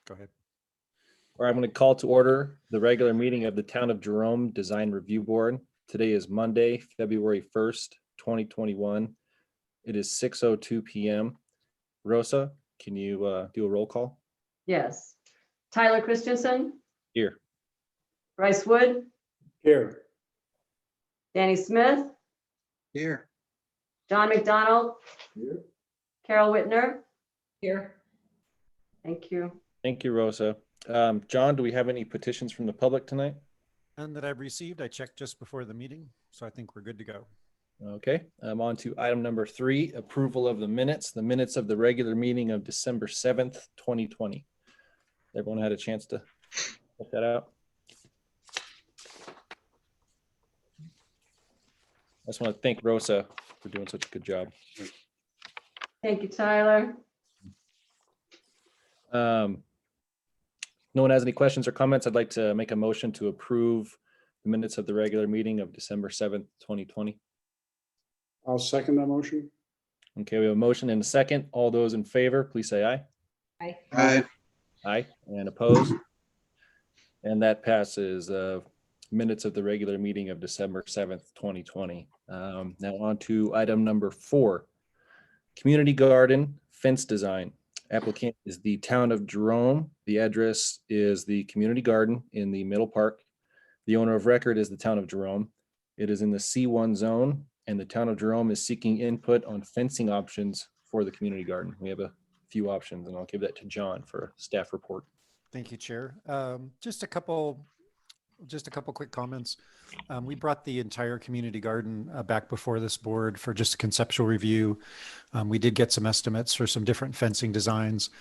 Go ahead. All right, I'm going to call to order the regular meeting of the Town of Jerome Design Review Board. Today is Monday, February 1st, 2021. It is 6:02 p.m. Rosa, can you do a roll call? Yes. Tyler Christensen, Here. Bryce Wood, Here. Danny Smith, Here. John McDonald, Here. Carol Whitner. Here. Thank you. Thank you, Rosa. John, do we have any petitions from the public tonight? And that I've received, I checked just before the meeting, so I think we're good to go. Okay, I'm on to item number 3, approval of the minutes of the regular meeting of December 7th, 2020. Everyone had a chance to check that out? I just want to thank Rosa for doing such a good job. Thank you, Tyler. No one has any questions or comments. I'd like to make a motion to approve the minutes of the regular meeting of December 7th, 2020. I'll second that motion. Okay, we have a motion and a second. All those in favor, please say aye. Aye. Aye. Aye, and opposed? And that passes. Minutes of the regular meeting of December 7th, 2020. Now on to item number 4, community garden fence design. Applicant is the Town of Jerome. The address is the community garden in the Middle Park. The owner of record is the Town of Jerome. It is in the C1 zone, and the Town of Jerome is seeking input on fencing options for the community garden. We have a few options, and I'll give that to John for a staff report. Thank you, Chair. Just a couple quick comments. We brought the entire community garden back before this board for just a conceptual review. We did get some estimates for some different fencing designs.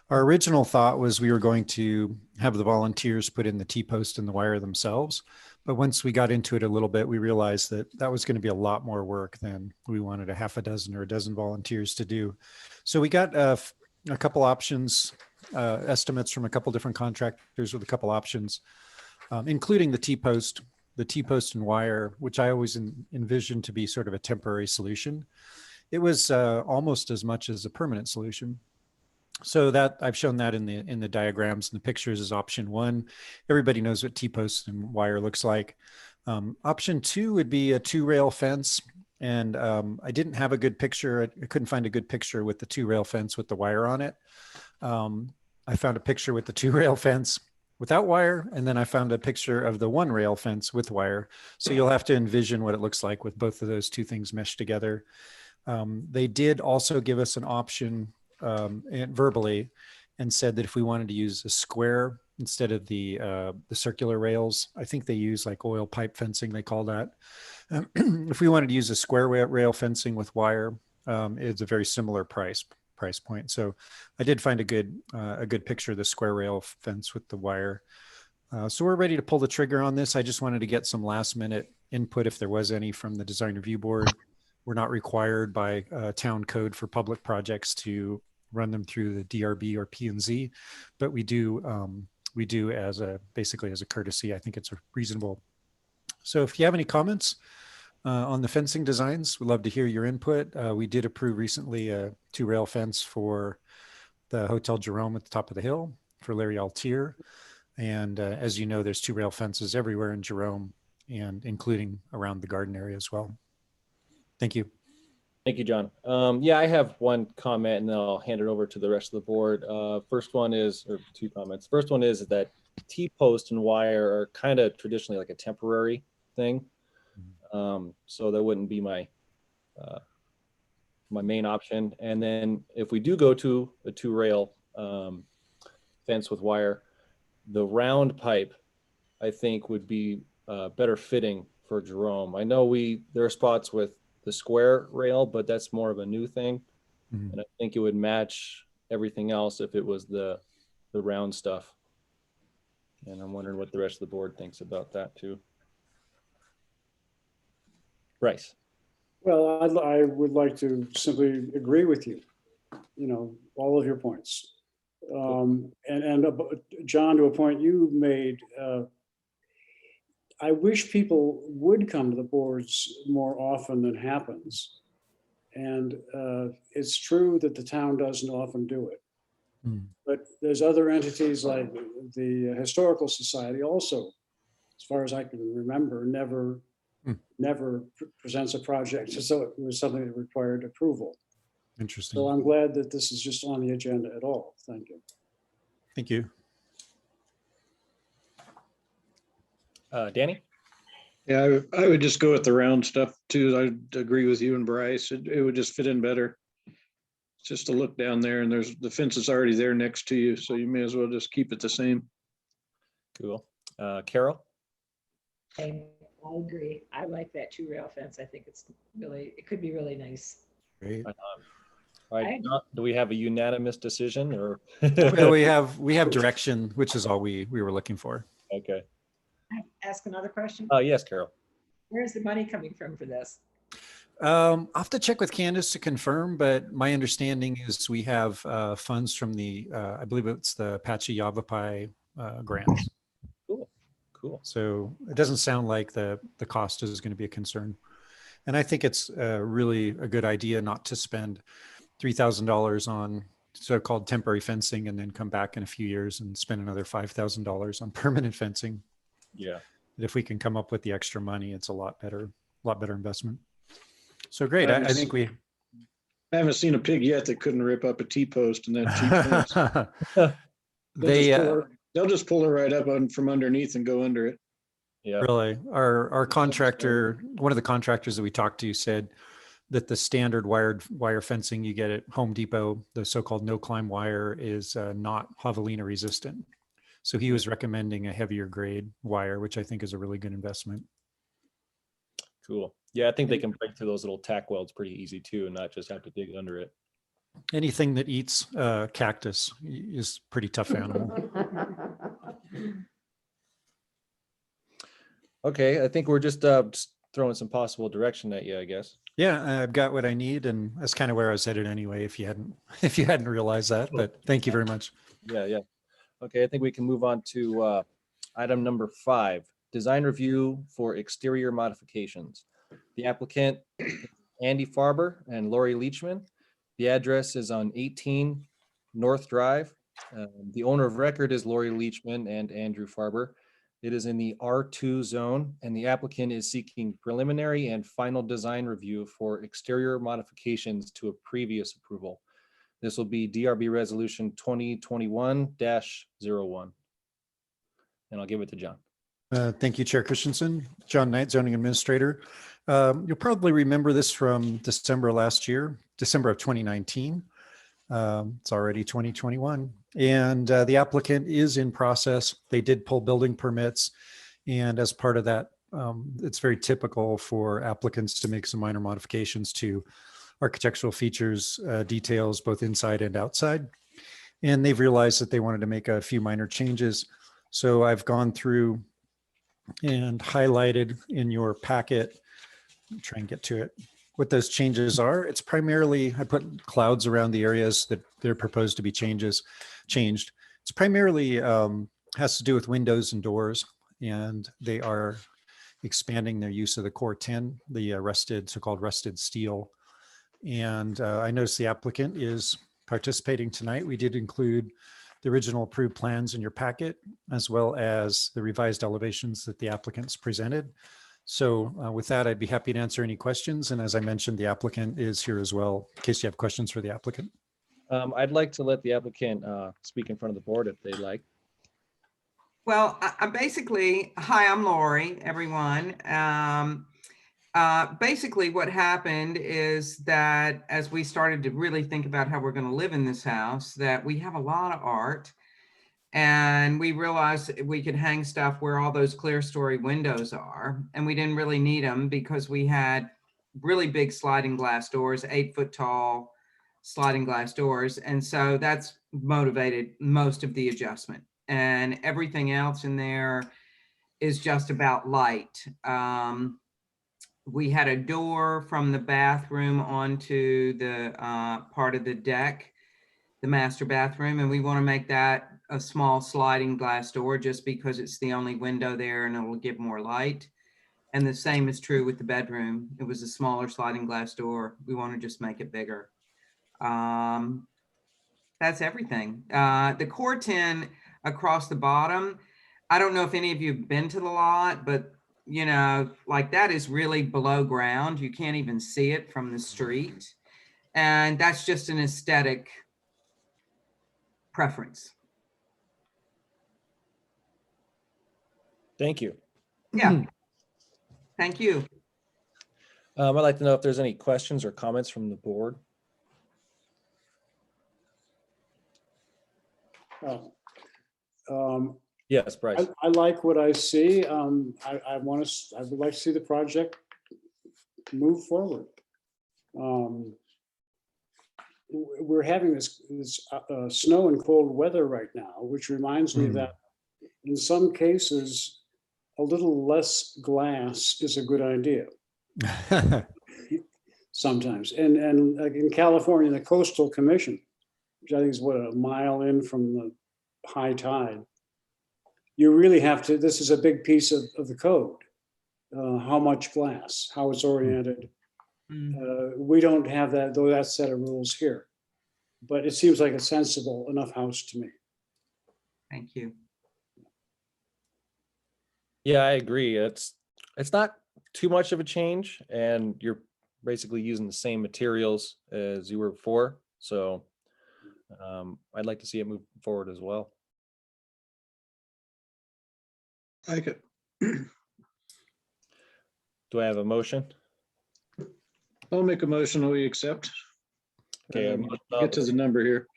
Our original thought was we were going to have the volunteers put in the T-post and the wire themselves. But once we got into it a little bit, we realized that that was going to be a lot more work than we wanted a half a dozen or a dozen volunteers to do. So we got a couple options, estimates from a couple different contractors with a couple options. Including the T-post and wire, which I always envisioned to be sort of a temporary solution. It was almost as much as a permanent solution. So that I've shown that in the diagrams and the pictures is option 1. Everybody knows what T-post and wire looks like. Option 2 would be a 2-rail fence. And I didn't have a good picture. I couldn't find a good picture with the 2-rail fence with the wire on it. I found a picture with the 2-rail fence without wire, and then I found a picture of the 1-rail fence with wire. So you'll have to envision what it looks like with both of those two things meshed together. They did also give us an option verbally and said that if we wanted to use a square instead of the circular rails, I think they use like oil pipe fencing, they call that. If we wanted to use a square rail fencing with wire, it's a very similar price point. So I did find a good picture of the square rail fence with the wire. So we're ready to pull the trigger on this. I just wanted to get some last minute input if there was any from the design review board. We're not required by town code for public projects to run them through the DRB or P&Z, but we do basically as a courtesy. I think it's reasonable. So if you have any comments on the fencing designs, we'd love to hear your input. We did approve recently a 2-rail fence for the Hotel Jerome at the top of the hill for Larry Altier. And as you know, there's 2-rail fences everywhere in Jerome and including around the garden area as well. Thank you. Thank you, John. Yeah, I have one comment and then I'll hand it over to the rest of the board. First one is, or 2 comments. First one is that T-post and wire are kind of traditionally like a temporary thing. So that wouldn't be my main option. And then if we do go to a 2-rail fence with wire, the round pipe, I think would be better fitting for Jerome. I know there are spots with the square rail, but that's more of a new thing. Mm-hmm. And I think it would match everything else if it was the round stuff. And I'm wondering what the rest of the board thinks about that too. Bryce. Well, I would like to simply agree with you, all of your points. And John, to a point you made, I wish people would come to the boards more often than happens. And it's true that the town doesn't often do it. Hmm. But there's other entities like the Historical Society also, as far as I can remember, never presents a project. So it was something that required approval. Interesting. So I'm glad that this is just on the agenda at all. Thank you. Thank you. Danny? Yeah, I would just go with the round stuff too. I agree with you and Bryce. It would just fit in better. Just to look down there and the fence is already there next to you, so you may as well just keep it the same. Cool. Carol? I agree. I like that 2-rail fence. I think it could be really nice. Great. All right, do we have a unanimous decision or? Well, we have direction, which is all we were looking for. Okay. Ask another question. Yes, Carol. Where's the money coming from for this? I'll have to check with Candace to confirm, but my understanding is we have funds from the, I believe it's the Apache Yavapai grants. Cool. So it doesn't sound like the cost is going to be a concern. And I think it's really a good idea not to spend $3,000 on so-called temporary fencing and then come back in a few years and spend another $5,000 on permanent fencing. Yeah. If we can come up with the extra money, it's a lot better investment. So great. I think we. I haven't seen a pig yet that couldn't rip up a T-post and that T-post. They'll just pull it right up from underneath and go under it. Yeah. Really, our contractor, one of the contractors that we talked to said that the standard wire fencing you get at Home Depot, the so-called no climb wire, is not javelina resistant. So he was recommending a heavier grade wire, which I think is a really good investment. Cool. Yeah, I think they can break through those little tack welds pretty easy too, and not just have to dig under it. Anything that eats cactus is a pretty tough animal. Okay, I think we're just throwing some possible direction at you, I guess. Yeah, I've got what I need, and that's kind of where I was headed anyway. If you hadn't realized that, but thank you very much. Yeah. Okay, I think we can move on to item number 5, design review for exterior modifications. The applicant, Andy Farber and Lori Leachman. The address is on 18 North Drive. The owner of record is Lori Leachman and Andrew Farber. It is in the R2 zone, and the applicant is seeking preliminary and final design review for exterior modifications to a previous approval. This will be DRB Resolution 2021-01. And I'll give it to John. Thank you, Chair Christensen. John Knight, Zoning Administrator. You'll probably remember this from December last year, December of 2019. It's already 2021. And the applicant is in process. They did pull building permits. And as part of that, it's very typical for applicants to make some minor modifications to architectural features, details, both inside and outside. And they've realized that they wanted to make a few minor changes. So I've gone through and highlighted in your packet, try and get to it, what those changes are. It's primarily, I put clouds around the areas that they're proposed to be changed. It's primarily has to do with windows and doors, and they are expanding their use of the Core 10, the so-called rusted steel. And I noticed the applicant is participating tonight. We did include the original approved plans in your packet, as well as the revised elevations that the applicants presented. So with that, I'd be happy to answer any questions. And as I mentioned, the applicant is here as well, in case you have questions for the applicant. I'd like to let the applicant speak in front of the board if they'd like. Well, basically, hi, I'm Lori, everyone. Basically what happened is that as we started to really think about how we're going to live in this house, that we have a lot of art, and we realized we could hang stuff where all those clear story windows are, and we didn't really need them because we had really big sliding glass doors, 8-foot tall sliding glass doors. And so that's motivated most of the adjustment, and everything else in there is just about light. We had a door from the bathroom onto the part of the deck, the master bathroom, and we want to make that a small sliding glass door just because it's the only window there and it will give more light. And the same is true with the bedroom. It was a smaller sliding glass door. We want to just make it bigger. That's everything. The core 10 across the bottom, I don't know if any of you have been to the lot, but you know, like that is really below ground. You can't even see it from the street. And that's just an aesthetic preference. Thank you. Yeah. Thank you. I'd like to know if there's any questions or comments from the board. Yes, Bryce. I like what I see. I would like to see the project move forward. We're having this snow and cold weather right now, which reminds me that in some cases, a little less glass is a good idea sometimes. And like in California, the Coastal Commission, which I think is what, a mile in from the high tide, you really have to, this is a big piece of the code. How much glass, how it's oriented. We don't have that, though, that set of rules here. But it seems like a sensible enough house to me. Thank you. Yeah, I agree. It's not too much of a change, and you're basically using the same materials as you were before. So I'd like to see it move forward as well. Like it. Do I have a motion? I'll make a motion that we accept. Okay, Get to the number here.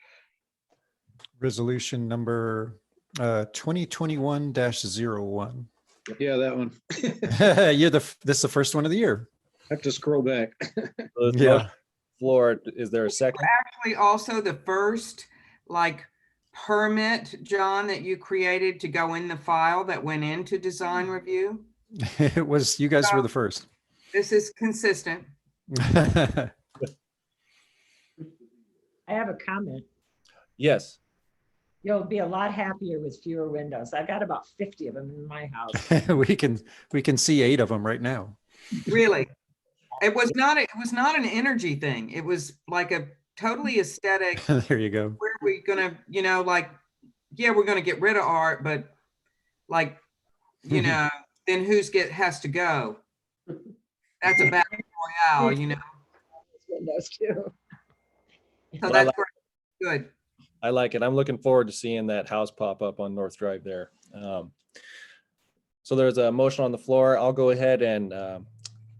Resolution number 2021-01. Yeah, that one. This is the first one of the year. Have to scroll back. Yeah. Floor, is there a second? Actually, also the first like permit, John, that you created to go in the file that went into design review. It was, you guys were the first. This is consistent. I have a comment. Yes. You'll be a lot happier with fewer windows. I've got about 50 of them in my house. we can see 8 of them right now. Really. It was not an energy thing. It was like a totally aesthetic. There you go. Where are we gonna, you know, like, yeah, we're gonna get rid of art, but like, you know, then has to go? That's a battle royale, you know. Windows too. So Well, that's good. I like it. I'm looking forward to seeing that house pop up on North Drive there. So there's a motion on the floor. I'll go ahead and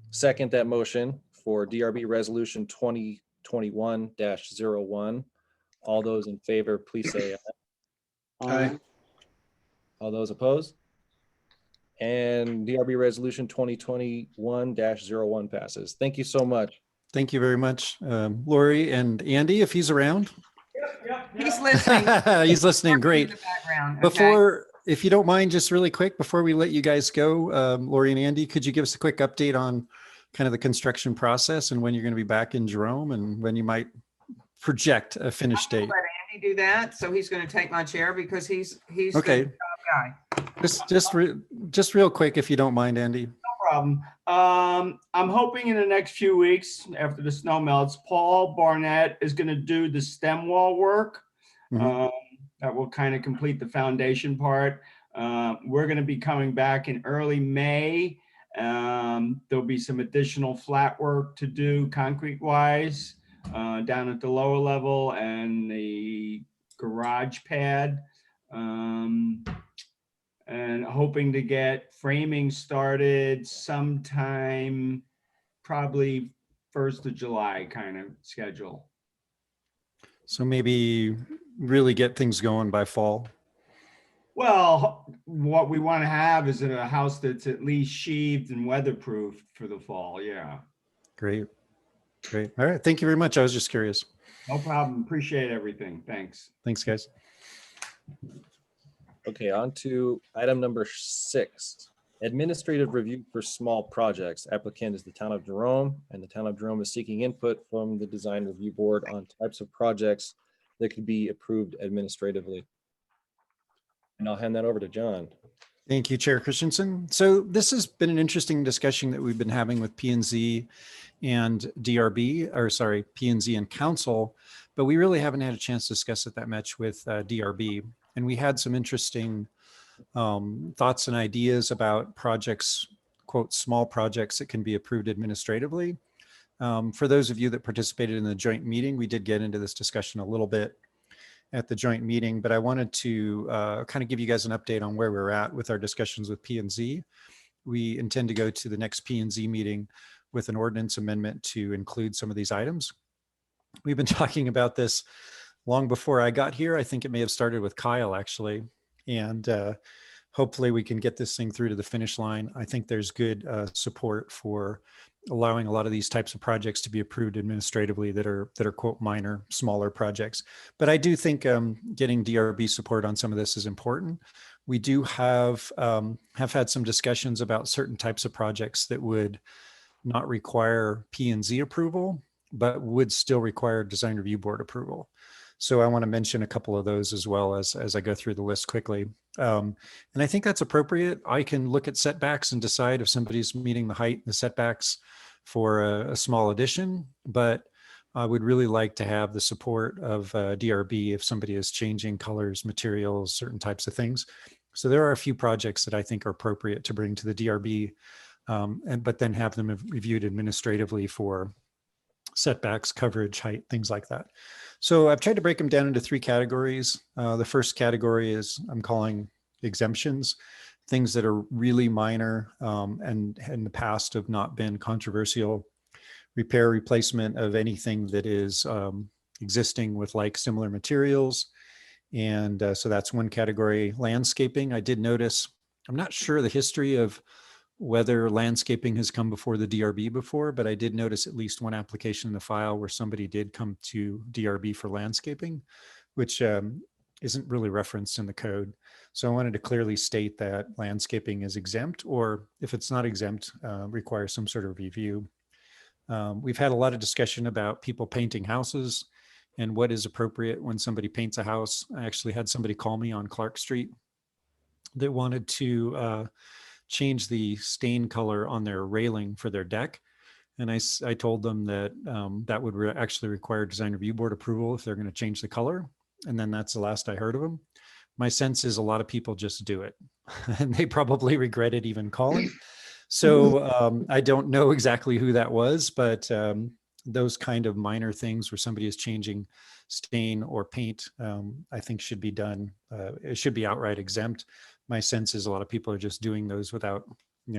second that motion for DRB Resolution 2021-01. All those in favor, please say aye. Aye. All those opposed? And DRB Resolution 2021-01 passes. Thank you so much. Thank you very much, Lori and Andy, if he's around. He's listening. He's listening. Great. In the background, okay? Before, if you don't mind, just really quick, before we let you guys go, Lori and Andy, could you give us a quick update on kind of the construction process and when you're going to be back in Jerome and when you might project a finish date? Let Andy do that. So he's going to take my chair because he's Okay. the top guy. Just real quick, if you don't mind, Andy. Problem. I'm hoping in the next few weeks, after the snow melts, Paul Barnett is going to do the stem wall work. Mhm. That will kind of complete the foundation part. We're going to be coming back in early May. There'll be some additional flat work to do concrete wise down at the lower level and the garage pad. And hoping to get framing started sometime, probably 1st of July kind of schedule. So maybe really get things going by fall. Well, what we want to have is a house that's at least sheathed and weatherproof for the fall. Yeah, Great. Great. All right. Thank you very much. I was just curious. no problem. Appreciate everything. Thanks. Thanks, guys. Okay, on to item number 6. Administrative review for small projects. Applicant is the town of Jerome, and the town of Jerome is seeking input from the design review board on types of projects that could be approved administratively. And I'll hand that over to John. Thank you, Chair Christensen. So this has been an interesting discussion that we've been having with P&Z and DRB, or sorry, P&Z and council, but we really haven't had a chance to discuss it that much with DRB. And we had some interesting thoughts and ideas about projects, quote, small projects that can be approved administratively. For those of you that participated in the joint meeting, we did get into this discussion a little bit at the joint meeting, but I wanted to kind of give you guys an update on where we're at with our discussions with P&Z. We intend to go to the next P&Z meeting with an ordinance amendment to include some of these items. We've been talking about this long before I got here. I think it may have started with Kyle, actually, and hopefully we can get this thing through to the finish line. I think there's good support for allowing a lot of these types of projects to be approved administratively that are quote minor, smaller projects. But I do think getting DRB support on some of this is important. We do have had some discussions about certain types of projects that would not require P&Z approval, but would still require design review board approval. So I want to mention a couple of those as well as I go through the list quickly. And I think that's appropriate. I can look at setbacks and decide if somebody's meeting the height and the setbacks for a small addition, but I would really like to have the support of DRB if somebody is changing colors, materials, certain types of things. So there are a few projects that I think are appropriate to bring to the DRB, but then have them reviewed administratively for setbacks, coverage, height, things like that. So I've tried to break them down into 3 categories. The first category is I'm calling exemptions, things that are really minor and in the past have not been controversial. Repair, replacement of anything that is existing with like similar materials. And so that's one category. Landscaping, I did notice, I'm not sure the history of whether landscaping has come before the DRB before, but I did notice at least one application in the file where somebody did come to DRB for landscaping, which isn't really referenced in the code. So I wanted to clearly state that landscaping is exempt, or if it's not exempt, requires some sort of review. We've had a lot of discussion about people painting houses and what is appropriate when somebody paints a house. I actually had somebody call me on Clark Street that wanted to change the stain color on their railing for their deck. And I told them that that would actually require design review board approval if they're going to change the color. And then that's the last I heard of them. My sense is a lot of people just do it and they probably regretted even calling. So I don't know exactly who that was, but those kind of minor things where somebody is changing stain or paint, I think should be done. It should be outright exempt. My sense is a lot of people are just doing those without,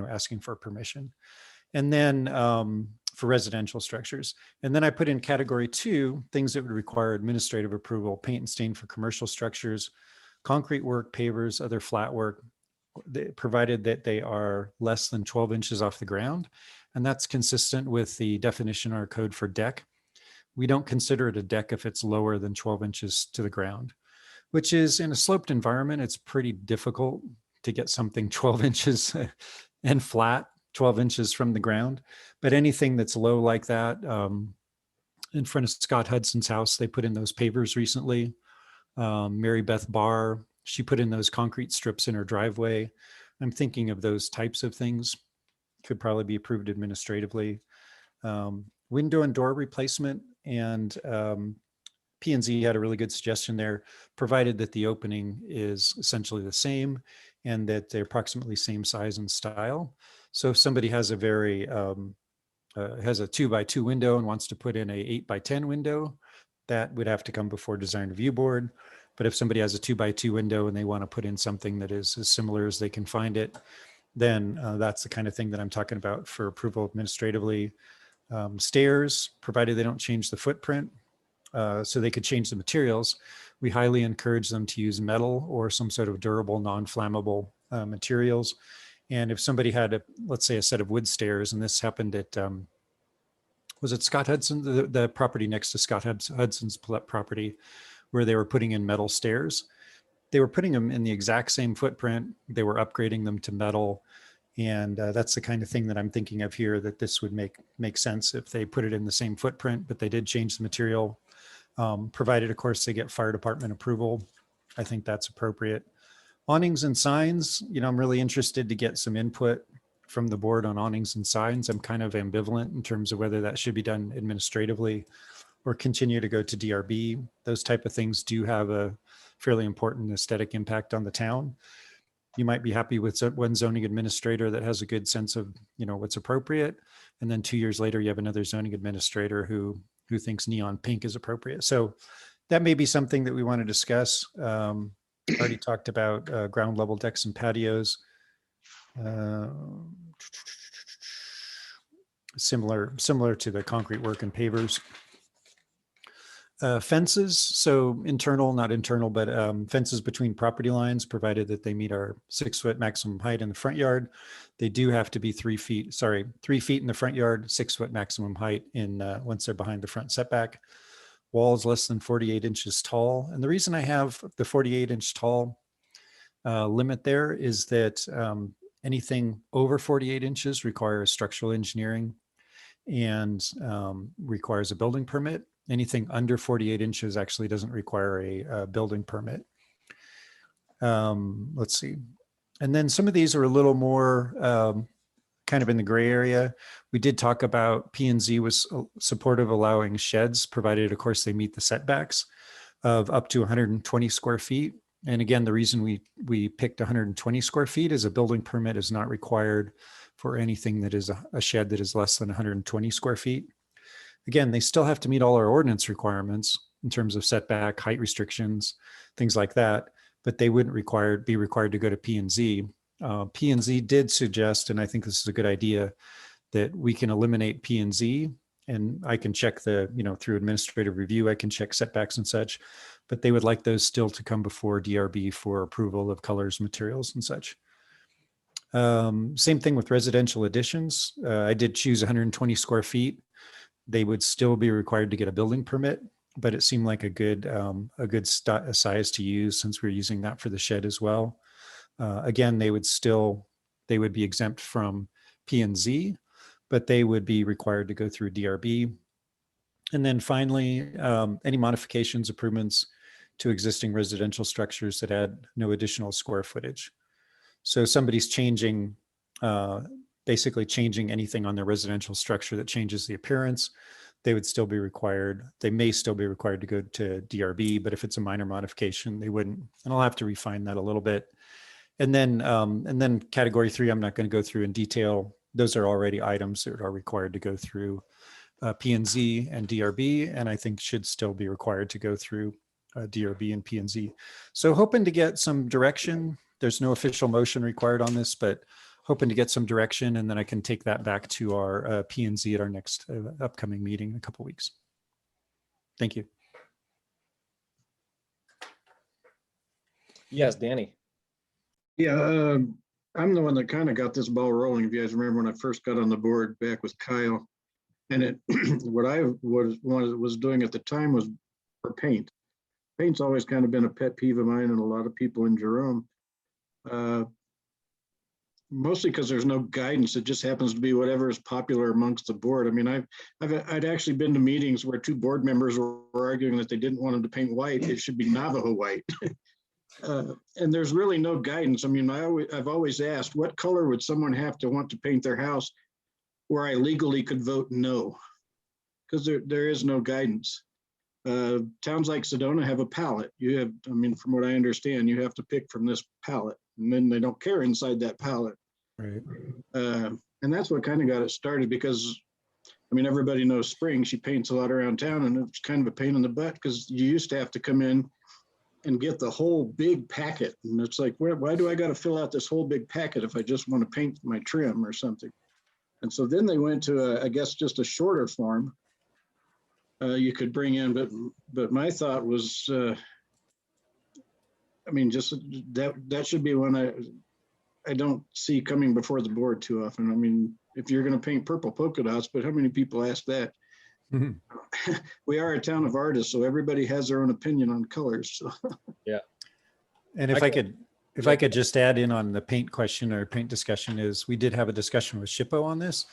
asking for permission. And then for residential structures. And then I put in category 2, things that would require administrative approval, paint and stain for commercial structures, concrete work, pavers, other flat work, provided that they are less than 12 inches off the ground. And that's consistent with the definition in our code for deck. We don't consider it a deck if it's lower than 12 inches to the ground, which is in a sloped environment, it's pretty difficult to get something 12 inches and flat, 12 inches from the ground. But anything that's low like that, in front of Scott Hudson's house, they put in those pavers recently. Mary Beth Barr, she put in those concrete strips in her driveway. I'm thinking of those types of things could probably be approved administratively. Window and door replacement, and P&Z had a really good suggestion there, provided that the opening is essentially the same and that they're approximately same size and style. So if somebody has a very, has a 2x2 window and wants to put in a 8x10 window, that would have to come before design review board. But if somebody has a 2x2 window and they want to put in something that is as similar as they can find it, then that's the kind of thing that I'm talking about for approval administratively. Stairs, provided they don't change the footprint, so they could change the materials. We highly encourage them to use metal or some sort of durable, non-flammable materials. And if somebody had, let's say, a set of wood stairs, and this happened at, was it Scott Hudson, the property next to Scott Hudson's property, where they were putting in metal stairs. They were putting them in the exact same footprint. They were upgrading them to metal. And that's the kind of thing that I'm thinking of here, that this would make sense if they put it in the same footprint, but they did change the material, provided, of course, they get fire department approval. I think that's appropriate. Awnings and signs, I'm really interested to get some input from the board on awnings and signs. I'm kind of ambivalent in terms of whether that should be done administratively or continue to go to DRB. Those type of things do have a fairly important aesthetic impact on the town. You might be happy with one zoning administrator that has a good sense of, what's appropriate. And then 2 years later, you have another zoning administrator who thinks neon pink is appropriate. So that may be something that we want to discuss. Already talked about ground level decks and patios. Similar to the concrete work and pavers. Fences, so internal, not internal, but fences between property lines, provided that they meet our 6-foot maximum height in the front yard. They do have to be 3 feet in the front yard, 6-foot maximum height once they're behind the front setback. Walls less than 48 inches tall. And the reason I have the 48-inch tall limit there is that anything over 48 inches requires structural engineering and requires a building permit. Anything under 48 inches actually doesn't require a building permit. Let's see. And then some of these are a little more kind of in the gray area. We did talk about P&Z was supportive of allowing sheds, provided, of course, they meet the setbacks of up to 120 square feet. And again, the reason we picked 120 square feet is a building permit is not required for anything that is a shed that is less than 120 square feet. Again, they still have to meet all our ordinance requirements in terms of setback, height restrictions, things like that, but they wouldn't be required to go to P&Z. P&Z did suggest, and I think this is a good idea, that we can eliminate P&Z, and I can check through administrative review, I can check setbacks and such, but they would like those still to come before DRB for approval of colors, materials, and such. Same thing with residential additions. I did choose 120 square feet. They would still be required to get a building permit, but it seemed like a good size to use since we're using that for the shed as well. Again, they would be exempt from P&Z, but they would be required to go through DRB. And then finally, any modifications, improvements to existing residential structures that add no additional square footage. So somebody's basically changing anything on their residential structure that changes the appearance, they may still be required to go to DRB, but if it's a minor modification, they wouldn't. And I'll have to refine that a little bit. And then category 3, I'm not going to go through in detail. Those are already items that are required to go through P&Z and DRB, and I think should still be required to go through DRB and P&Z. So hoping to get some direction. There's no official motion required on this, but hoping to get some direction, and then I can take that back to our P&Z at our next upcoming meeting in a couple weeks. Thank you. Yes, Danny. Yeah, I'm the one that kind of got this ball rolling. If you guys remember when I first got on the board back with Kyle, and what I was doing at the time was for paint. Paint's always kind of been a pet peeve of mine and a lot of people in Jerome. Mostly because there's no guidance. It just happens to be whatever is popular amongst the board. I mean, I'd actually been to meetings where 2 board members were arguing that they didn't want them to paint white. It should be Navajo white. And there's really no guidance. I mean, I've always asked, what color would someone have to want to paint their house where I legally could vote no? Because there is no guidance. Towns like Sedona have a palette. From what I understand, you have to pick from this palette, and then they don't care inside that palette. Right. And that's what kind of got it started, because everybody knows Spring. She paints a lot around town, and it's kind of a pain in the butt because you used to have to come in and get the whole big packet. And it's like, why do I got to fill out this whole big packet if I just want to paint my trim or something? And so then they went to, I guess, just a shorter form you could bring in. But my thought was, just that should be one I don't see coming before the board too often. If you're going to paint purple polka dots, but how many people ask that? Mm-hmm. We are a town of artists, so everybody has their own opinion on colors. So. Yeah. And if I could just add in on the paint question or paint discussion, is we did have a discussion with SHPO on this,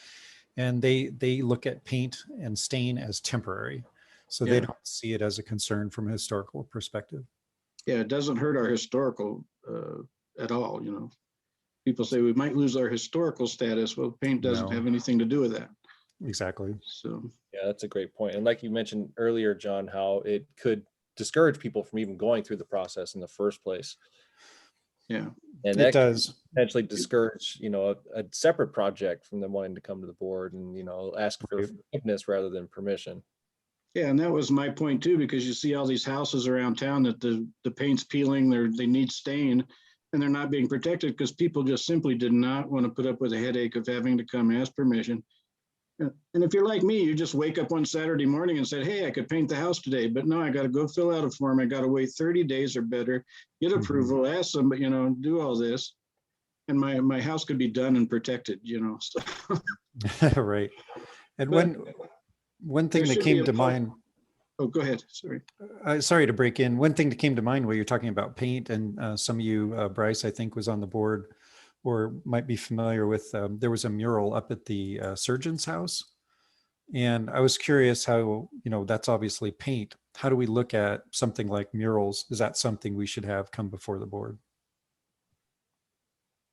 and they look at paint and stain as temporary. So they don't see it as a concern from a historical perspective. Yeah, it doesn't hurt our historical at all. People say we might lose our historical status. Well, paint doesn't have anything to do with that. Exactly. So, Yeah, that's a great point. And like you mentioned earlier, John, how it could discourage people from even going through the process in the first place. yeah. And It that could does. potentially discourage, a separate project from them wanting to come to the board and, ask for Right. forgiveness rather than permission. Yeah, and that was my point too, because you see all these houses around town that the paint's peeling, they need stain, and they're not being protected because people just simply did not want to put up with a headache of having to come ask permission. And if you're like me, you just wake up one Saturday morning and said, hey, I could paint the house today, but no, I got to go fill out a form. I got to wait 30 days or better, get Mhm. approval, ask them, but do all this. And my house could be done and protected, so. Right. And But one there thing that should be came a to pub- mind, Oh, go ahead, sorry. sorry to break in. One thing that came to mind while you're talking about paint, and some of you, Bryce, I think was on the board or might be familiar with, there was a mural up at the surgeon's house. And I was curious how, that's obviously paint. How do we look at something like murals? Is that something we should have come before the board?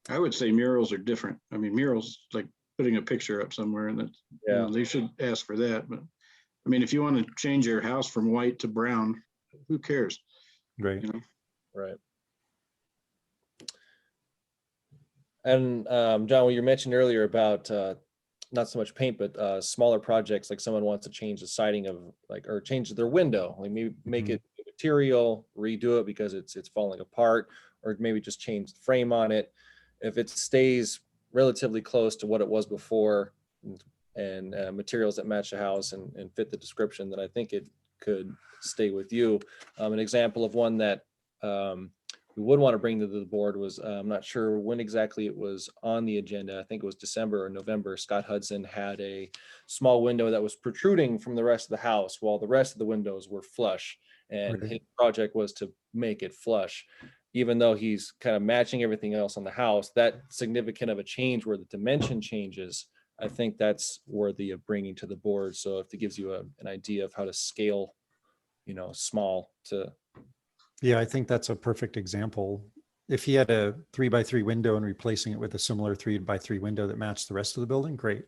I would say murals are different. I mean, murals like putting a picture up somewhere, and that Yeah. they should ask for that. But I mean, if you want to change your house from white to brown, who cares? Right. Right. And John, what you mentioned earlier about not so much paint, but smaller projects, like someone wants to change the siding of or change their window, like maybe make it material, redo it because it's falling apart, or maybe just change the frame on it. If it stays relatively close to what it was before and materials that match the house and fit the description, then I think it could stay with you. An example of one that we would want to bring to the board was, I'm not sure when exactly it was on the agenda. I think it was December or November. Scott Hudson had a small window that was protruding from the rest of the house while the rest of the windows were flush. And Right. his project was to make it flush. Even though he's kind of matching everything else on the house, that significant of a change where the dimension changes, I think that's worthy of bringing to the board. So if it gives you an idea of how to scale, small to. Yeah, I think that's a perfect example. If he had a 3x3 window and replacing it with a similar 3x3 window that matched the rest of the building, great.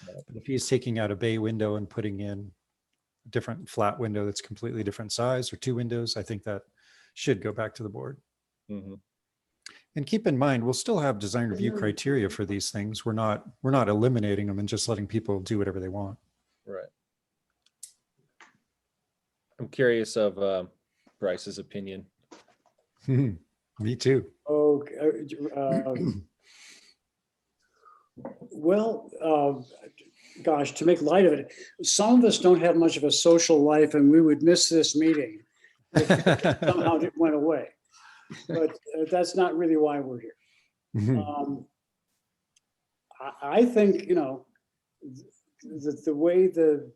But if he's taking out a bay window and putting in a different flat window that's completely different size, or two windows, I think that should go back to the board. Mhm. And keep in mind, we'll still have design review criteria for these things. We're not eliminating them and just letting people do whatever they want. Right. I'm curious of Bryce's opinion. Me too. Okay. Gosh, to make light of it, some of us don't have much of a social life, and we would miss this meeting if somehow it went away. But that's not really why we're here. I think, the way the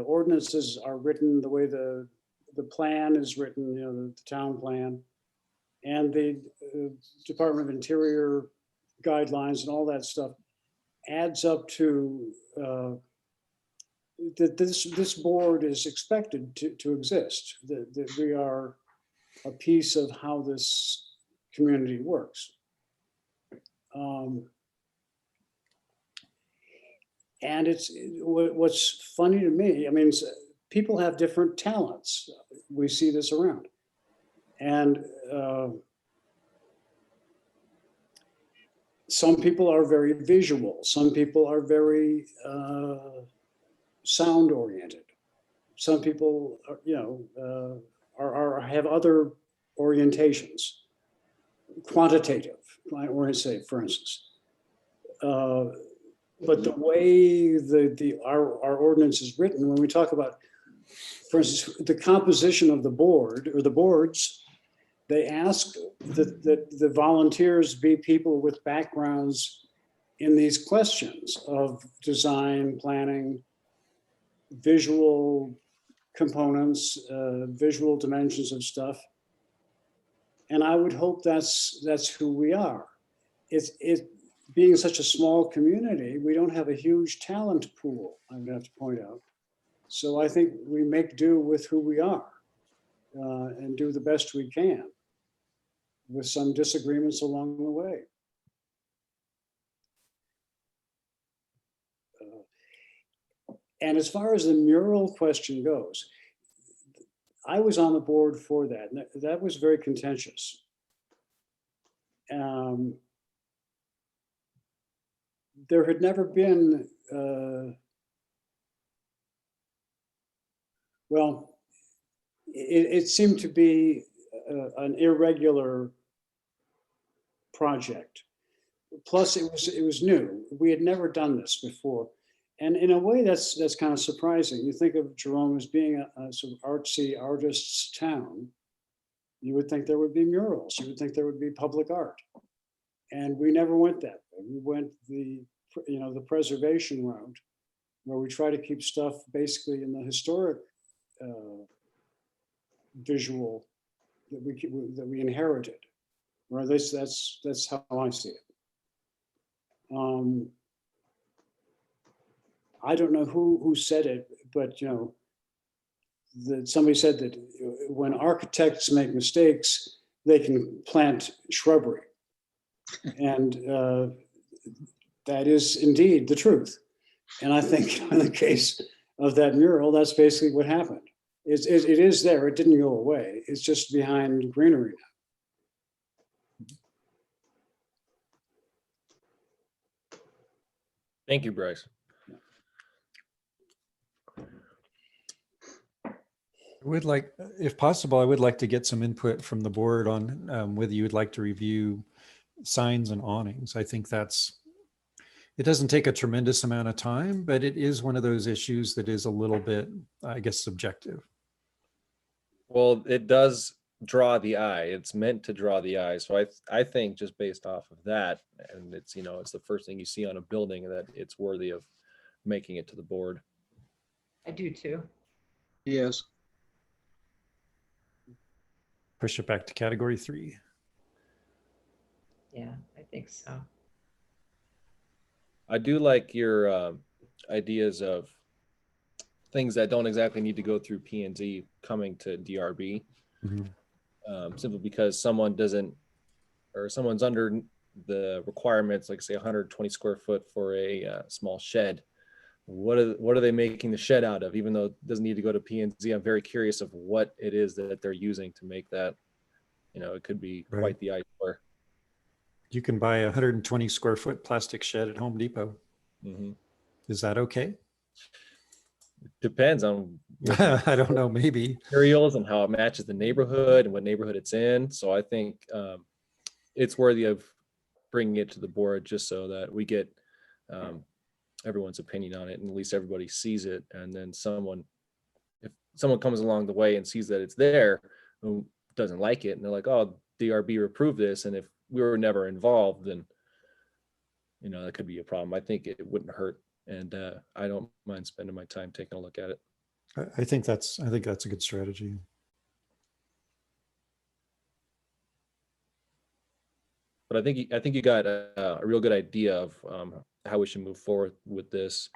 ordinances are written, the way the plan is written, the town plan, and the Department of Interior guidelines and all that stuff adds up to that this board is expected to exist, that we are a piece of how this community works. And what's funny to me, I mean, people have different talents. We see this around. And some people are very visual. Some people are very sound oriented. Some people are, have other orientations, quantitative, I want to say, for instance. But the way our ordinance is written, when we talk about, for instance, the composition of the board or the boards, they ask that the volunteers be people with backgrounds in these questions of design, planning, visual components, visual dimensions of stuff. And I would hope that's who we are. It being such a small community, we don't have a huge talent pool, I'm gonna have to point out. So I think we make do with who we are and do the best we can with some disagreements along the way. And as far as the mural question goes, I was on the board for that, and that was very contentious. There had never been, well, it seemed to be an irregular project. Plus, it was new. We had never done this before. And in a way, that's kind of surprising. You think of Jerome as being a sort of artsy artist's town. You would think there would be murals. You would think there would be public art. And we never went that way. We went the preservation route, where we try to keep stuff basically in the historic visual that we inherited. Or at least that's how I see it. I don't know who said it, but that somebody said that when architects make mistakes, they can plant shrubbery, and that is indeed the truth. And I think in the case of that mural, that's basically what happened. It is there. It didn't go away. It's just behind greenery now. Thank you, Bryce. Would like, if possible, I would like to get some input from the board on whether you would like to review signs and awnings. I think it doesn't take a tremendous amount of time, but it is one of those issues that is a little bit, I guess, subjective. Well, it does draw the eye. It's meant to draw the eye. So I think just based off of that, and it's the first thing you see on a building, that it's worthy of making it to the board. I do too. Yes. Push it back to category 3. Yeah, I think so. I do like your ideas of things that don't exactly need to go through P&Z coming to DRB. Simply because someone's under the requirements, like say 120 square foot for a small shed. What are they making the shed out of? Even though it doesn't need to go to P&Z, I'm very curious of what it is that they're using to make that. It could be quite the eyesore. You can buy a 120 square foot plastic shed at Home Depot. Mm-hmm. Is that okay? Depends on I don't know, maybe. materials and how it matches the neighborhood and what neighborhood it's in. So I think it's worthy of bringing it to the board just so that we get everyone's opinion on it, and at least everybody sees it. And then if someone comes along the way and sees that it's there, who doesn't like it, and they're like, "Oh, DRB approved this," and if we were never involved, then that could be a problem. I think it wouldn't hurt, and I don't mind spending my time taking a look at it. I think that's a good strategy. But I think you got a real good idea of how we should move forward with this.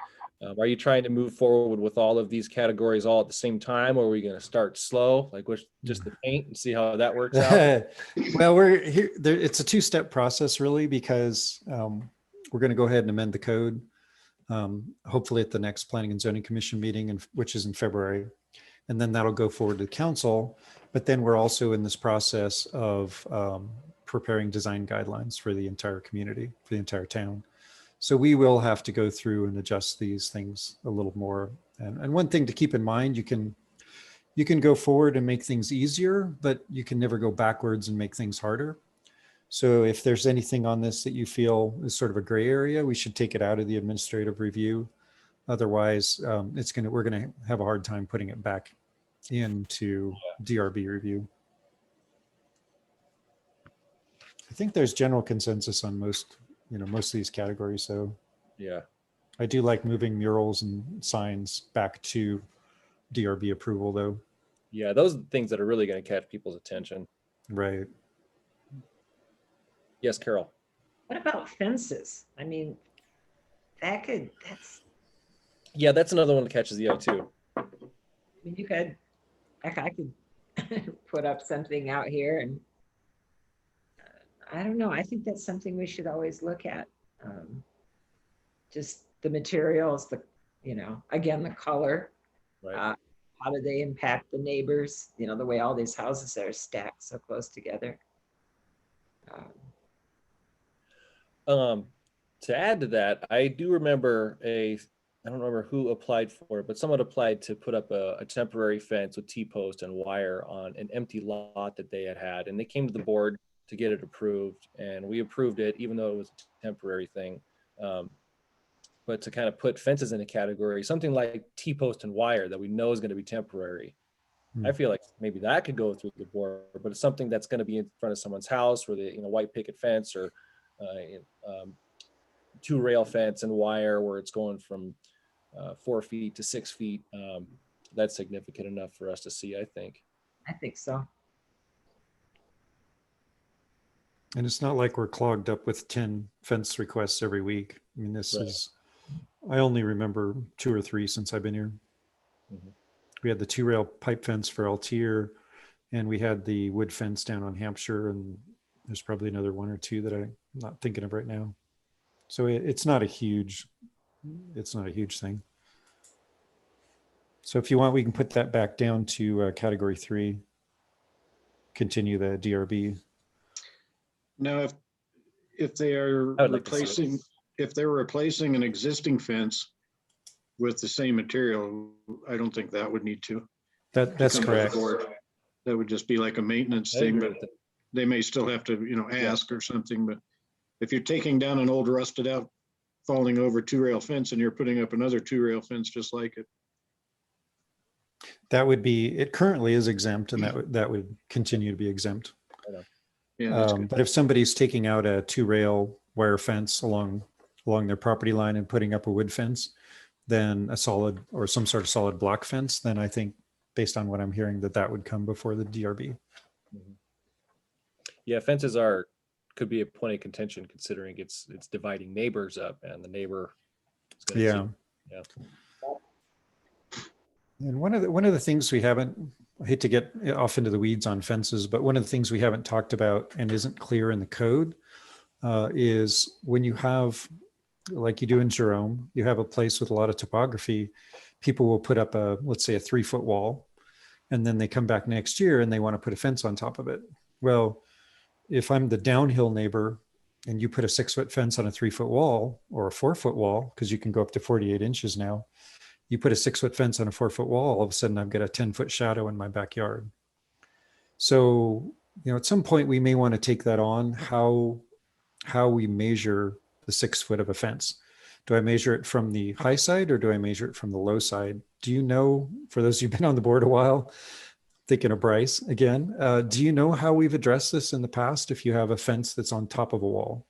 Are you trying to move forward with all of these categories all at the same time, or are we going to start slow, like with just the paint, and see how that works out? Well, we're here. It's a 2-step process, really, because we're going to go ahead and amend the code, hopefully at the next Planning and Zoning Commission meeting, which is in February, and then that'll go forward to council. But then we're also in this process of preparing design guidelines for the entire community, for the entire town. So we will have to go through and adjust these things a little more. And one thing to keep in mind, you can go forward and make things easier, but you can never go backwards and make things harder. So if there's anything on this that you feel is sort of a gray area, we should take it out of the administrative review. Otherwise, we're going to have a hard time putting it back into DRB review. I think there's general consensus on most of these categories. So Yeah. I do like moving murals and signs back to DRB approval, though. Yeah, those are the things that are really going to catch people's attention. Right. Yes, Carol. What about fences? I mean, Yeah, that's another one that catches the eye too. I mean, I could put up something out here, and I don't know. I think that's something we should always look at. Just the materials, Again, the color, Right. how do they impact the neighbors? The way all these houses are stacked so close together. To add to that, I do remember I don't remember who applied for it, but someone applied to put up a temporary fence with T-post and wire on an empty lot that they had, and they came to the board to get it approved, and we approved it, even though it was a temporary thing. But to kind of put fences in a category, something like T-post and wire that we know is going to be temporary. Hmm. I feel like maybe that could go through the board, but it's something that's going to be in front of someone's house, where the white picket fence or 2-rail fence and wire, where it's going from 4 feet to 6 feet. That's significant enough for us to see, I think. I think so. And it's not like we're clogged up with 10 fence requests every week. I mean, this Right. is, I only remember 2 or 3 since I've been here. Mhm. We had the 2-rail pipe fence for Altier, and we had the wood fence down on Hampshire, and there's probably another 1 or 2 that I'm not thinking of right now. So it's not a huge thing. So if you want, we can put that back down to category 3. Continue the DRB. Now, if they are I would like to see it. replacing, if they're replacing an existing fence with the same material, I don't think that would need to. That's come to the correct. board. That would just be like a maintenance I thing, agree but with that. they may still have to, ask or something, but if you're taking down an old rusted out, falling over 2-rail fence and you're putting up another 2-rail fence just like it, That would be, it currently is exempt, and that would continue to be exempt. yeah, that's good. But if somebody's taking out a 2-rail wire fence along their property line and putting up a wood fence, then a solid or some sort of solid block fence, then I think, based on what I'm hearing, that would come before the DRB. Yeah, fences could be a point of contention, considering it's dividing neighbors up, and the neighbor is going to Yeah. yeah. And one of the things we haven't, I hate to get off into the weeds on fences, but one of the things we haven't talked about and isn't clear in the code is when you have, like you do in Jerome, you have a place with a lot of topography, people will put up let's say a 3-foot wall, and then they come back next year and they want to put a fence on top of it. Well, if I'm the downhill neighbor and you put a 6-foot fence on a 3-foot wall, or a 4-foot wall, because you can go up to 48 inches now, you put a 6-foot fence on a 4-foot wall, all of a sudden I've got a 10-foot shadow in my backyard. So, at some point we may want to take that on, how we measure the 6 foot of a fence. Do I measure it from the high side, or do I measure it from the low side? Do you know, for those who've been on the board a while, thinking of Bryce again, do you know how we've addressed this in the past if you have a fence that's on top of a wall?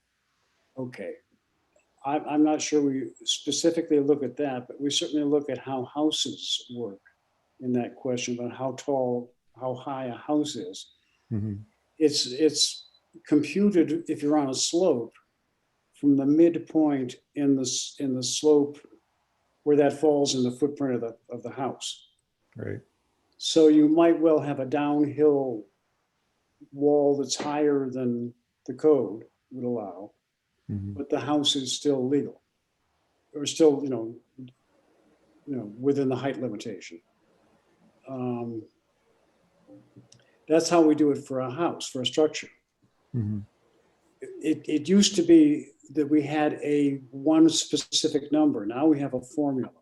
Okay. I'm not sure we specifically look at that, but we certainly look at how houses work in that question about how tall, how high a house is. Mm-hmm. It's computed, if you're on a slope, from the midpoint in the slope where that falls in the footprint of the house. Right. So you might well have a downhill wall that's higher than the code would allow, Mm-hmm. but the house is still legal, or still, within the height limitation. That's how we do it for a house, for a structure. Mm-hmm. It used to be that we had one specific number. Now we have a formula,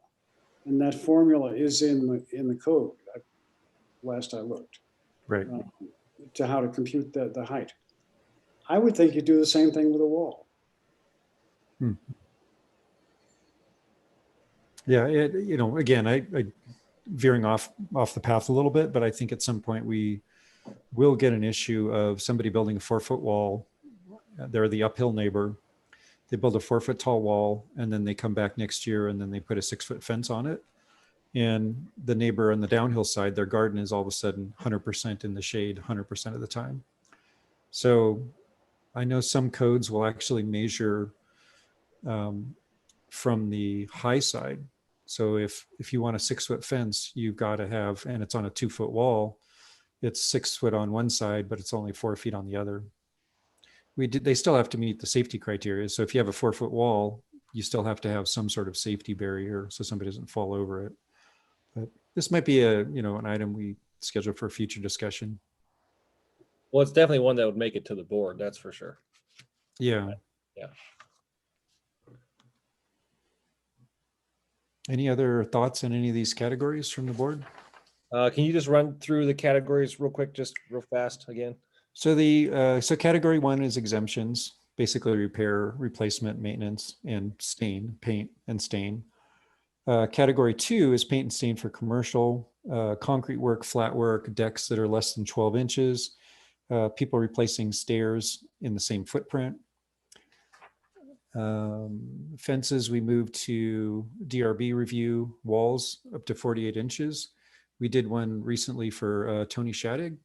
and that formula is in the code. Last I looked, Right. To how to compute the height. I would think you do the same thing with a wall. Yeah. Again, I veering off the path a little bit, but I think at some point we will get an issue of somebody building a 4-foot wall. They're the uphill neighbor. They build a 4-foot tall wall, and then they come back next year and then they put a 6-foot fence on it. And the neighbor on the downhill side, their garden is all of a sudden 100% in the shade 100% of the time. So I know some codes will actually measure from the high side. So if you want a 6-foot fence, you've got to have, and it's on a 2-foot wall, it's 6 foot on one side, but it's only 4 feet on the other. They still have to meet the safety criteria. So if you have a 4-foot wall you still have to have some sort of safety barrier so somebody doesn't fall over it. But this might be a, an item we schedule for future discussion. Well, it's definitely one that would make it to the board, that's for sure. Yeah. Yeah. Any other thoughts on any of these categories from the board? Can you just run through the categories real quick, just real fast again? So so category 1 is exemptions, basically repair, replacement, maintenance, and stain, paint and stain. Category 2 is paint and stain for commercial, concrete work, flat work, decks that are less than 12 inches, people replacing stairs in the same footprint. Fences, we moved to DRB review, walls up to 48 inches. We did one recently for Tony Shadig.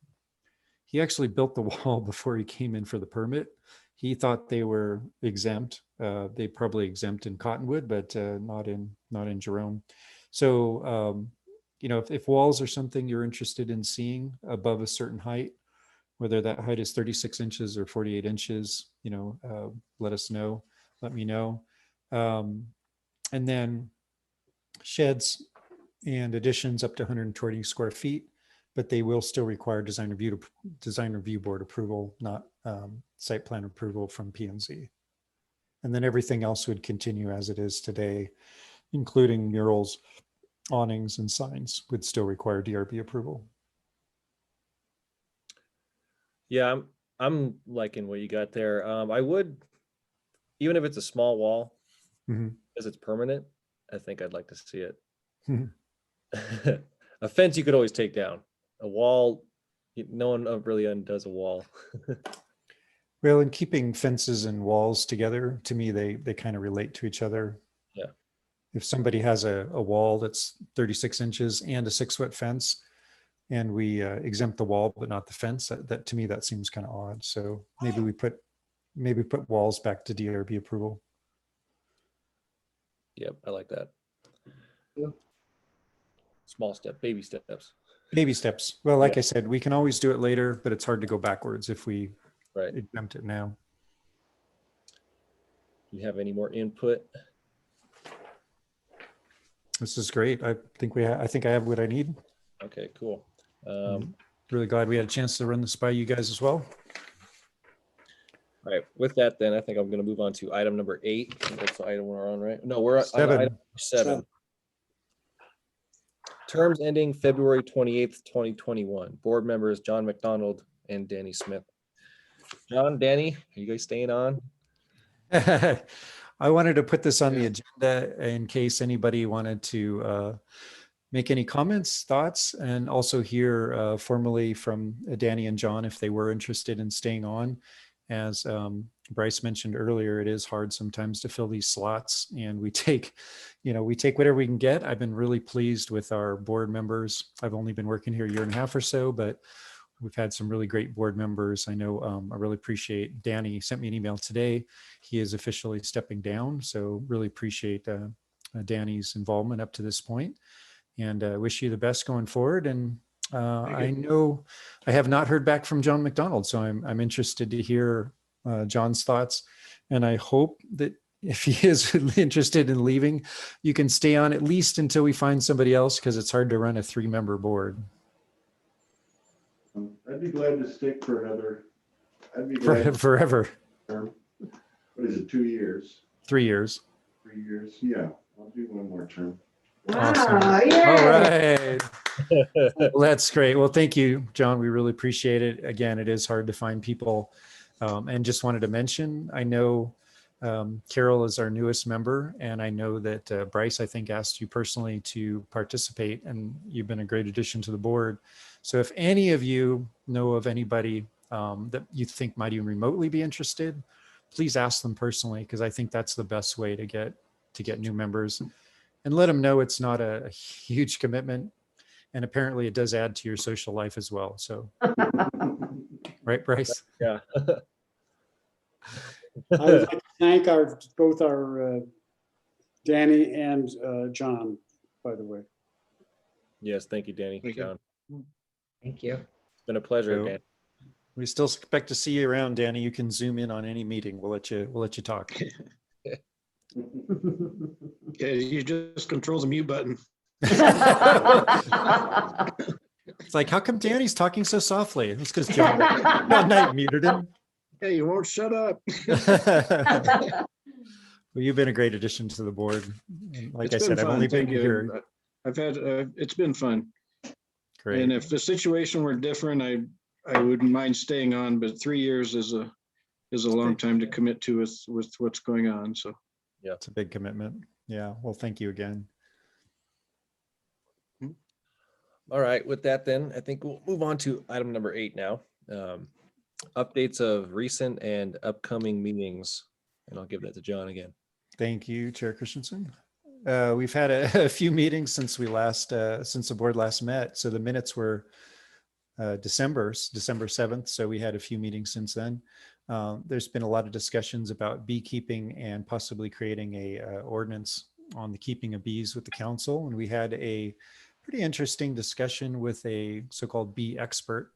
He actually built the wall before he came in for the permit. He thought they were exempt. They probably exempt in Cottonwood, but not in Jerome. So, if walls are something you're interested in seeing above a certain height, whether that height is 36 inches or 48 inches, let us know. Let me know. And then sheds and additions up to 120 square feet, but they will still require design review board approval, not site plan approval from P&Z. And then everything else would continue as it is today, including murals, awnings, and signs would still require DRB approval. Yeah, I'm liking what you got there. I would, even if it's a small wall, because it's permanent, I think I'd like to see it. A fence you could always take down. A wall, no one really undoes a wall. Well, in keeping fences and walls together, to me, they kind of relate to each other. Yeah. If somebody has a wall that's 36 inches and a 6-foot fence, and we exempt the wall but not the fence, that to me that seems kind of odd. So maybe we put walls back to DRB approval. Yep, I like that. Yeah. Small step, baby steps. Baby steps. Well, like Yeah. I said, we can always do it later, but it's hard to go backwards if we Right. exempt it now. Do you have any more input? This is great. I think I have what I need. Okay, cool. Really glad we had a chance to run this by you guys as well. All right, with that, then I think I'm going to move on to item number 8. That's the item we're on, right? No, we're on 7. item 7. Terms ending February 28th, 2021. Board members John McDonald and Danny Smith. John, Danny, are you guys staying on? I wanted to put this on the agenda in case anybody wanted to make any comments, thoughts, and also hear formally from Danny and John if they were interested in staying on. As Bryce mentioned earlier, it is hard sometimes to fill these slots, and we take whatever we can get. I've been really pleased with our board members. I've only been working here a year and a half or so, but we've had some really great board members. I know I really appreciate Danny sent me an email today. He is officially stepping down, so really appreciate Danny's involvement up to this point, and wish you the best going forward. And I know I have not heard back from John McDonald, so I'm interested to hear John's thoughts. And I hope that if he is interested in leaving, you can stay on at least until we find somebody else, because it's hard to run a 3-member board. I'd be glad to stick for another. I'd be glad Forever. What is it? 2 years? 3 years. 3 years? Yeah, I'll do one more term. Awesome. Wow, All yay. right. Well, that's great. Well, thank you, John. We really appreciate it. Again, it is hard to find people. And just wanted to mention, I know Carol is our newest member, and I know that Bryce, I think, asked you personally to participate, and you've been a great addition to the board. So if any of you know of anybody that you think might even remotely be interested, please ask them personally, because I think that's the best way to get new members. And let them know it's not a huge commitment. And apparently it does add to your social life as well. So, right, Bryce? Yeah. I would like to thank both our Danny and John, by the way. Yes, thank you, Danny. Thank you. John. Thank you. It's been a pleasure, So- Dan. We still expect to see you around, Danny. You can zoom in on any meeting. We'll let you talk. Yeah, you just control the mute button. It's like, how come Danny's talking so softly? It's because John Knight muted him. Hey, you won't shut up. Well, you've been a great addition to the board. And like I It's said, been I've only fun. been Thank here. you. I've had, it's been fun. Great. And if the situation were different, I wouldn't mind staying on, but 3 years is a long time to commit to with what's going on. So It's a big commitment. Yeah. Well, thank you again. All right, with that then, I think we'll move on to item number 8 now. Updates of recent and upcoming meetings, and I'll give that to John again. Thank you, Chair Christensen. We've had a few meetings since since the board last met. So the minutes were December 7th. So we had a few meetings since then. There's been a lot of discussions about beekeeping and possibly creating a ordinance on the keeping of bees with the council. And we had a pretty interesting discussion with a so-called bee expert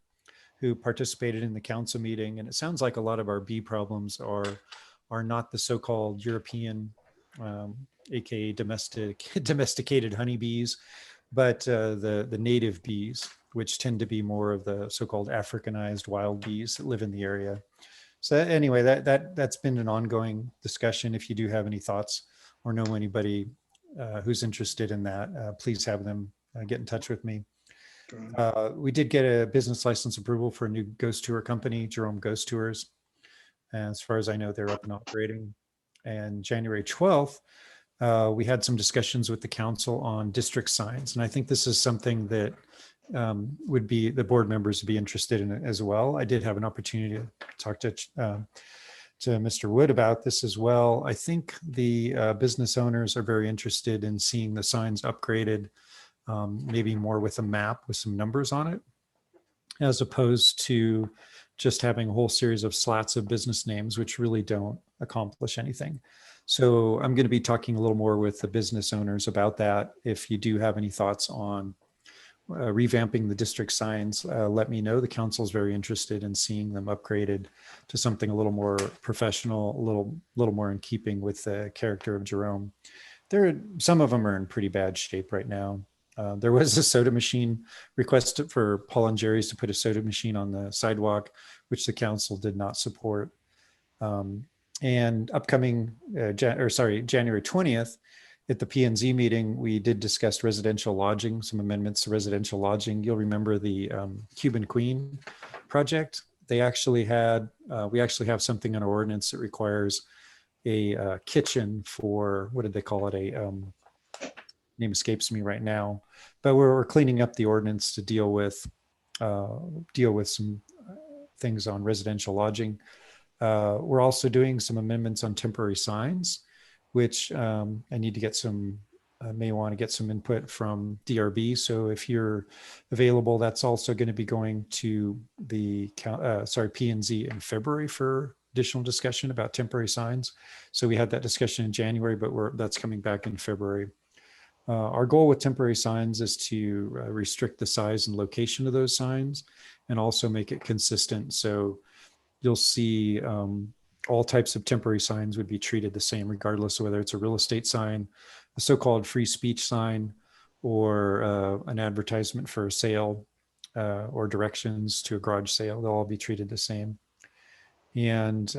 who participated in the council meeting. And it sounds like a lot of our bee problems are not the so-called European, aka domesticated honeybees, but the native bees, which tend to be more of the so-called Africanized wild bees that live in the area. So anyway, that's been an ongoing discussion. If you do have any thoughts or know anybody who's interested in that, please have them get in touch with me. We did get a business license approval for a new ghost tour company, Jerome Ghost Tours. And as far as I know, they're up and operating. And January 12th, we had some discussions with the council on district signs. And I think this is something that would be the board members would be interested in as well. I did have an opportunity to talk to Mr. Wood about this as well. I think the business owners are very interested in seeing the signs upgraded, maybe more with a map with some numbers on it, as opposed to just having a whole series of slats of business names, which really don't accomplish anything. So I'm going to be talking a little more with the business owners about that. If you do have any thoughts on revamping the district signs, let me know. The council is very interested in seeing them upgraded to something a little more professional, a little more in keeping with the character of Jerome. Some of them are in pretty bad shape right now. There was a soda machine request for Paul and Jerry's to put a soda machine on the sidewalk, which the council did not support. And upcoming, January 20th, at the P&Z meeting, we did discuss residential lodging, some amendments to residential lodging. You'll remember the Cuban Queen project. We actually have something in our ordinance that requires a kitchen for, what did they call it? Name escapes me right now, but we're cleaning up the ordinance to deal with some things on residential lodging. We're also doing some amendments on temporary signs, which I need to get may want to get some input from DRB. So if you're available, that's also going to be going to the P&Z in February for additional discussion about temporary signs. So we had that discussion in January, but that's coming back in February. Our goal with temporary signs is to restrict the size and location of those signs and also make it consistent. So you'll see all types of temporary signs would be treated the same, regardless of whether it's a real estate sign, a so-called free speech sign, or an advertisement for a sale or directions to a garage sale. They'll all be treated the same. And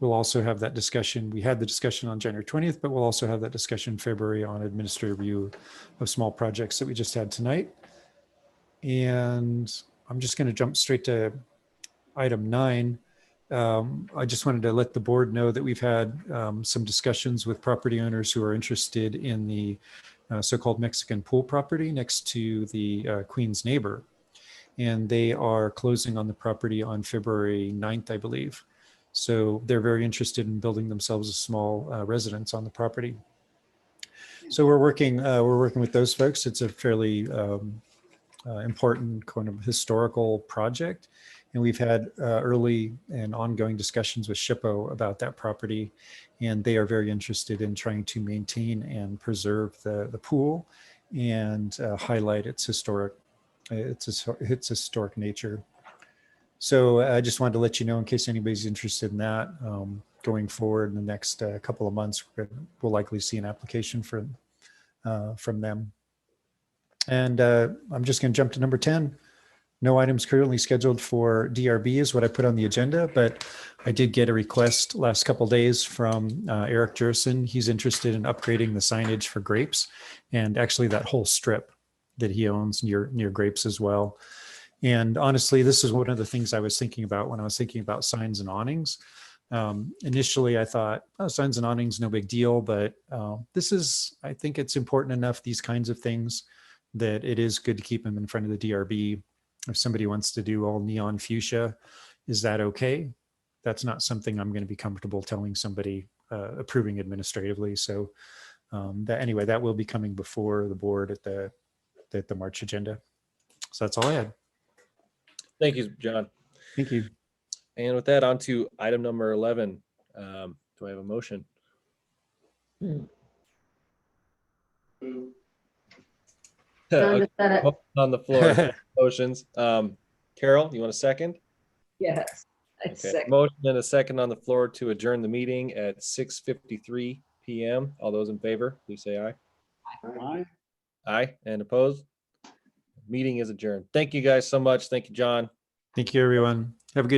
we'll also have that discussion. We had the discussion on January 20th, but we'll also have that discussion in February on administrative review of small projects that we just had tonight. And I'm just going to jump straight to item 9. I just wanted to let the board know that we've had some discussions with property owners who are interested in the so-called Mexican pool property next to the Queen's Neighbor. And they are closing on the property on February 9th, I believe. So they're very interested in building themselves a small residence on the property. So we're working with those folks. It's a fairly important kind of historical project. And we've had early and ongoing discussions with SHPO about that property. And they are very interested in trying to maintain and preserve the pool and highlight its historic nature. So I just wanted to let you know in case anybody's interested in that. Going forward in the next couple of months, we'll likely see an application from them. And I'm just going to jump to number 10. No items currently scheduled for DRB is what I put on the agenda, but I did get a request last couple of days from Eric Jerson. He's interested in upgrading the signage for Grapes and actually that whole strip that he owns near Grapes as well. And honestly, this is one of the things I was thinking about when I was thinking about signs and awnings. Initially, I thought, oh, signs and awnings, no big deal, but I think it's important enough, these kinds of things, that it is good to keep them in front of the DRB. If somebody wants to do all neon fuchsia, is that okay? That's not something I'm going to be comfortable telling somebody, approving administratively. So anyway, that will be coming before the board at the March agenda. So that's all I had. Thank you, John. Thank you. And with that, on to item number 11. Do I have a motion? Move. John Okay, just said it. on the floor, motions. Carol, you want a second? Yes. I Okay, second. motion and a second on the floor to adjourn the meeting at 6:53 PM. All those in favor, please say aye. Aye. Aye, and opposed? Meeting is adjourned. Thank you guys so much. Thank you, John. Thank you, everyone. Have a good